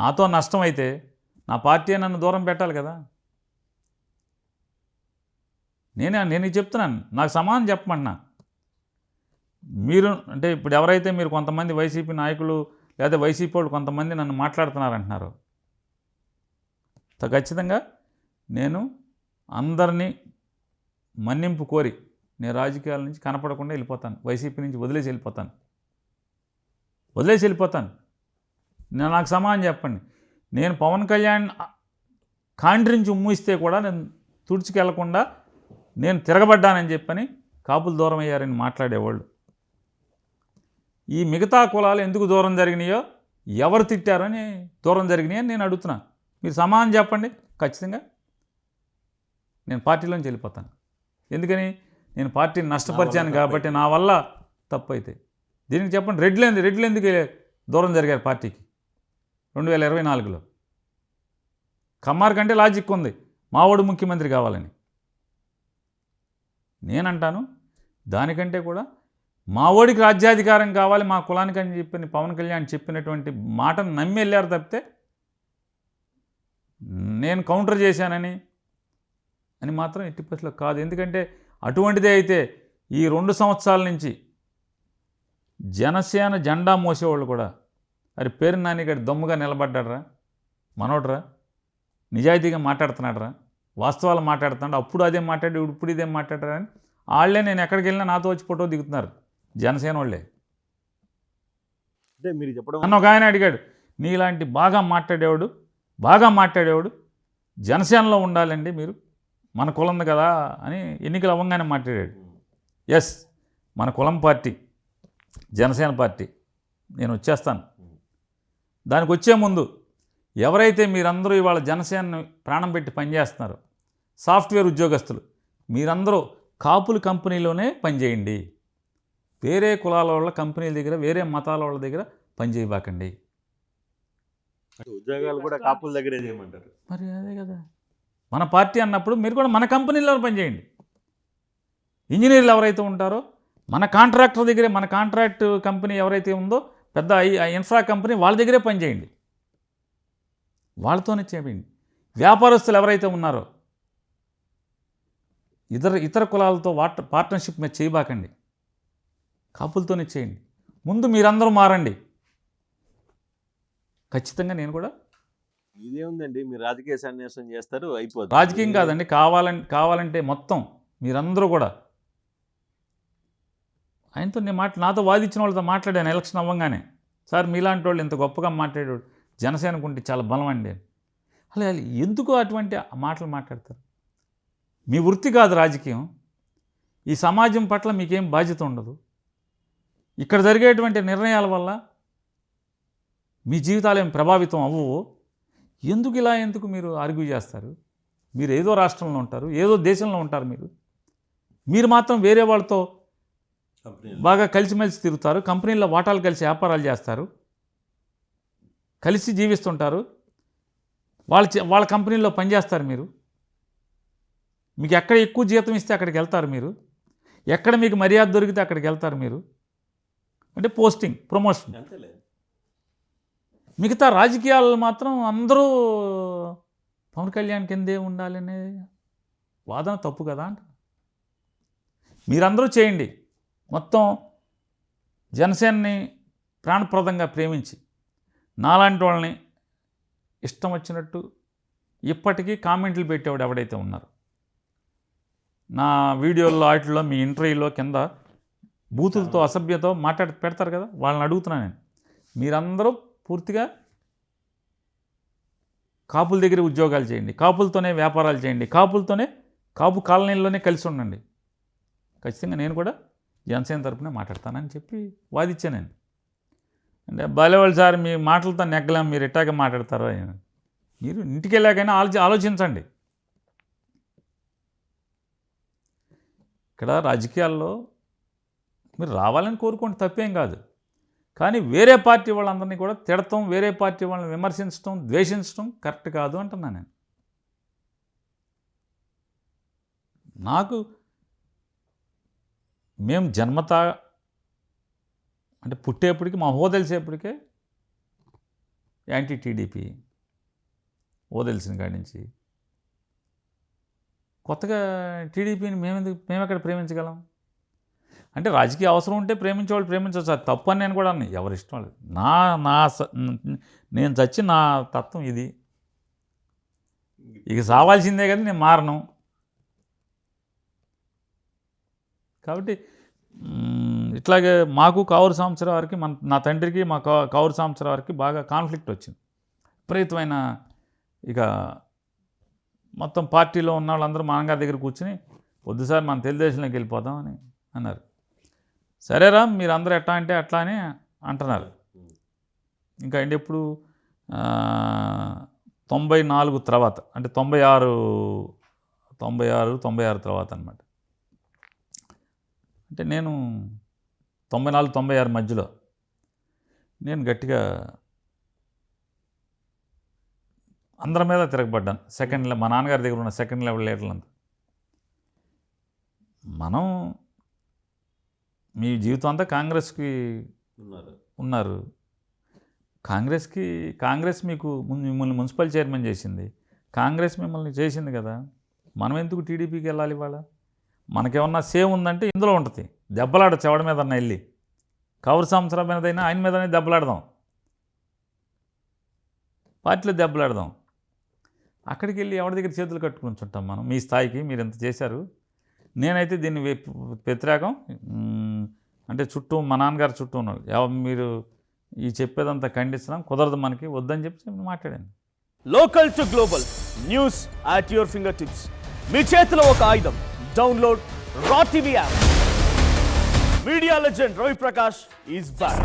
నాతో నష్టం అయితే నా పార్టీ నన్ను దూరం పెట్టాలి కదా. నేను చెప్తున్నాను, నాకు సమానం చెప్పమన్నా. మీరు అంటే ఇప్పుడు ఎవరైతే మీరు కొంతమంది వైసీపీ నాయకులు లేదా వైసీపీ వాళ్ళు కొంతమంది నన్ను మాట్లాడుతున్నారంటున్నారు, ఖచ్చితంగా నేను అందరినీ మన్నింపు కోరి నేను రాజకీయాల నుంచి కనపడకుండా వెళ్ళిపోతాను. వైసీపీ నుంచి వదిలేసి వెళ్ళిపోతాను. నాకు సమానం చెప్పండి. నేను పవన్ కళ్యాణ్ కాండ్రించి ఉమ్మిస్తే కూడా నేను తుడిచికెళ్లకుండా నేను తిరగబడ్డానని చెప్పని కాపులు దూరం అయ్యారని మాట్లాడేవాళ్ళు. ఈ మిగతా కులాలు ఎందుకు దూరం జరిగినాయో, ఎవరు తిట్టారని దూరం జరిగినాయి అని నేను అడుగుతున్నా. మీరు సమానం చెప్పండి. ఖచ్చితంగా నేను పార్టీలోంచి వెళ్ళిపోతాను. ఎందుకని? నేను పార్టీని నష్టపరిచాను కాబట్టి, నా వల్ల తప్పు అయితే. దీనికి చెప్పండి, రెడ్లు ఎందుకు దూరం జరిగారు పార్టీకి 2024లో? కమ్మార్ కంటే లాజిక్ ఉంది, మావాడు ముఖ్యమంత్రి కావాలని. నేనంటాను దానికంటే కూడా మావోడికి రాజ్యాధికారం కావాలి మా కులానికి అని చెప్పి పవన్ కళ్యాణ్ చెప్పినటువంటి మాటను నమ్మి వెళ్ళారు తప్పితే నేను కౌంటర్ చేశానని మాత్రం ఎట్టి పరిస్థితుల్లో కాదు. ఎందుకంటే అటువంటిదే అయితే ఈ 2 సంవత్సరాల నుంచి జనసేన జెండా మోసేవాళ్ళు కూడా అరే పేరు నానిగాడు దమ్ముగా నిలబడ్డాడరా, మనోడరా, నిజాయితీగా మాట్లాడుతున్నాడరా, వాస్తవాలు మాట్లాడుతున్నాడు, అప్పుడు అదే మాట్లాడి ఇప్పుడు ఇదేం మాట్లాడరా అని వాళ్ళే నేను ఎక్కడికి వెళ్ళినా నాతో వచ్చి ఫోటో దిగుతున్నారు జనసేన వాళ్ళే. అంటే మీరు చెప్పడం నన్ను ఒక ఆయన అడిగాడు, నీలాంటి బాగా మాట్లాడేవాడు జనసేనలో ఉండాలండి మీరు, మన కులం కదా అని ఎన్నికలు అవ్వగానే మాట్లాడాడు. ఎస్, మన కులం పార్టీ జనసేన పార్టీ, నేను వచ్చేస్తాను. దానికి వచ్చే ముందు ఎవరైతే మీరందరూ ఇవాళ జనసేనని ప్రాణం పెట్టి పనిచేస్తున్నారో సాఫ్ట్వేర్ ఉద్యోగస్తులు, మీరందరూ కాపుల కంపెనీలోనే పనిచేయండి. వేరే కులాల వాళ్ళ కంపెనీల దగ్గర, వేరే మతాల వాళ్ళ దగ్గర పనిచేయబాకండి. ఉద్యోగాలు కూడా కాపుల దగ్గరే చేయమంటారు. మరి అదే కదా మన పార్టీ అన్నప్పుడు, మీరు కూడా మన కంపెనీలో పనిచేయండి. ఇంజనీర్లు ఎవరైతే ఉంటారో మన కాంట్రాక్టర్ దగ్గరే, మన కాంట్రాక్ట్ కంపెనీ ఎవరైతే ఉందో పెద్ద ఇన్ఫ్రా కంపెనీ, వాళ్ళ దగ్గరే పనిచేయండి, వాళ్ళతోనే చేయండి. వ్యాపారస్తులు ఎవరైతే ఉన్నారో ఇతర కులాలతో పార్ట్నర్షిప్ మీద చేయబాకండి, కాపులతోనే చేయండి. ముందు మీరందరూ మారండి. ఖచ్చితంగా నేను కూడా. ఇదేముందండి, మీరు రాజకీయ సన్యాసం చేస్తారు, అయిపోతుంది. రాజకీయం కాదండి, కావాలంటే మొత్తం మీరందరూ కూడా ఆయనతో నాతో వాదించిన వాళ్ళతో మాట్లాడాను ఎలక్షన్ అవ్వగానే. సార్ మీలాంటి వాళ్ళు ఇంత గొప్పగా మాట్లాడాడు, జనసేనకు ఉంటే చాలా బలం అండి. అలా ఎందుకు అటువంటి మాటలు మాట్లాడతారు? మీ వృత్తి కాదు రాజకీయం, ఈ సమాజం పట్ల మీకేం బాధ్యత ఉండదు. ఇక్కడ జరిగేటువంటి నిర్ణయాల వల్ల మీ జీవితాలు ఏం ప్రభావితం అవ్వవు. ఎందుకు మీరు ఆర్గ్యూ చేస్తారు? మీరు ఏదో రాష్ట్రంలో ఉంటారు, ఏదో దేశంలో ఉంటారు. మీరు మాత్రం వేరే వాళ్ళతో బాగా కలిసిమెలిసి తిరుగుతారు, కంపెనీల్లో వాటాలు కలిసి వ్యాపారాలు చేస్తారు, కలిసి జీవిస్తుంటారు, వాళ్ళ కంపెనీల్లో పనిచేస్తారు. మీకు ఎక్కడ ఎక్కువ జీతం ఇస్తే అక్కడికి వెళ్తారు మీరు, ఎక్కడ మీకు మర్యాద దొరికితే అక్కడికి వెళ్తారు మీరు. అంటే పోస్టింగ్, ప్రమోషన్. మిగతా రాజకీయాలు మాత్రం అందరూ పవన్ కళ్యాణ్ కిందే ఉండాలనే వాదన తప్పు కదా అంట. మీరందరూ చేయండి. మొత్తం జనసేనని ప్రాణప్రదంగా ప్రేమించి నాలాంటి వాళ్ళని ఇష్టం వచ్చినట్టు ఇప్పటికీ కామెంట్లు పెట్టేవాడు ఎవడైతే ఉన్నారో, నా వీడియోల్లో వాటిల్లో మీ ఇంటర్వ్యూలో కింద బూతులతో అసభ్యతో పెడతారు కదా, వాళ్ళని అడుగుతున్నాను నేను. మీరందరూ పూర్తిగా కాపుల దగ్గర ఉద్యోగాలు చేయండి, కాపులతోనే వ్యాపారాలు చేయండి, కాపు కాలనీల్లోనే కలిసి ఉండండి. ఖచ్చితంగా నేను కూడా జనసేన తరపునే మాట్లాడతానని చెప్పి వాదిచ్చాను నేను. అంటే బాలేవాళ్ళు సార్ మీ మాటలతో నెగ్గలేం, మీరు ఎట్టాగా మాట్లాడతారో. మీరు ఇంటికి వెళ్ళాకైనా ఆలోచించండి. ఇక్కడ రాజకీయాల్లో మీరు రావాలని కోరుకోండి, తప్పేం కాదు. కానీ వేరే పార్టీ వాళ్ళందరినీ కూడా తిడతాం, వేరే పార్టీ వాళ్ళని విమర్శించడం, ద్వేషించడం కరెక్ట్ కాదు అంటున్నాను నేను. మేము జన్మతా అంటే పుట్టేప్పటికి మా హోదా తెలిసేప్పటికే యాంటీ టీడీపీ తెలిసిన కాడి నుంచి. కొత్తగా టీడీపీని మేము ఎక్కడ ప్రేమించగలం? అంటే రాజకీయ అవసరం ఉంటే ప్రేమించేవాళ్ళు ప్రేమించవచ్చు, అది తప్పు అని నేను కూడా అన్నాను. ఎవరి ఇష్టం వాళ్ళు. నేను చచ్చి నా తత్వం ఇది, ఇక సావాల్సిందే కదా, నేను మారను. కాబట్టి ఇట్లాగే మాకు కావూరు సాంబశివరావు వారికి నా తండ్రికి మా కావూరు సాంబశివరావు వారికి బాగా కాన్ఫ్లిక్ట్ వచ్చింది. విపరీతమైన ఇక మొత్తం పార్టీలో ఉన్న వాళ్ళందరూ మా నాన్నగారి దగ్గర కూర్చుని వద్దు సార్ మనం తెలుగుదేశంలోకి వెళ్ళిపోదాం అని అన్నారు. సరేరా మీరు అందరూ ఎట్లా అంటే అట్లా అని అంటున్నారు. ఇంకా అంటే ఎప్పుడు 94 తర్వాత, అంటే 96 తర్వాత అనమాట. అంటే నేను 94-96 మధ్యలో నేను గట్టిగా అందరి మీద తిరగబడ్డాను. మా నాన్నగారి దగ్గర ఉన్న సెకండ్ లెవెల్ లీడర్లంతా మనం మీ జీవితం అంతా కాంగ్రెస్కి ఉన్నారు. కాంగ్రెస్ మీకు మిమ్మల్ని మున్సిపల్ చైర్మన్ చేసింది, కాంగ్రెస్ మిమ్మల్ని చేసింది కదా. మనం ఎందుకు టీడీపీకి వెళ్ళాలి? ఇవాళ మనకేమన్నా సేవ్ ఉందంటే ఇందులో ఉంటుంది. దెబ్బలాడ చెవడ మీద అన్న వెళ్ళి కావూరు సాంబశివరావు మీదైనా ఆయన మీదనే దెబ్బలాడదాం, పార్టీలో దెబ్బలాడదాం. అక్కడికి వెళ్ళి ఎవరి దగ్గర చేతులు కట్టుకుంటుంటాం మనం? మీ స్థాయికి మీరు ఎంత చేశారు. నేనైతే దీన్ని వ్యతిరేకం. అంటే చుట్టూ మా నాన్నగారు చుట్టూ ఉన్నారు, మీరు ఈ చెప్పేదంతా ఖండిస్తున్నాం, కుదరదు మనకి, వద్దని చెప్పి మాట్లాడాను. Local to global news at your finger tips. మీ చేతిలో ఒక ఆయుధం. Download Raw TV app. Media legend Ravi Prakash is back.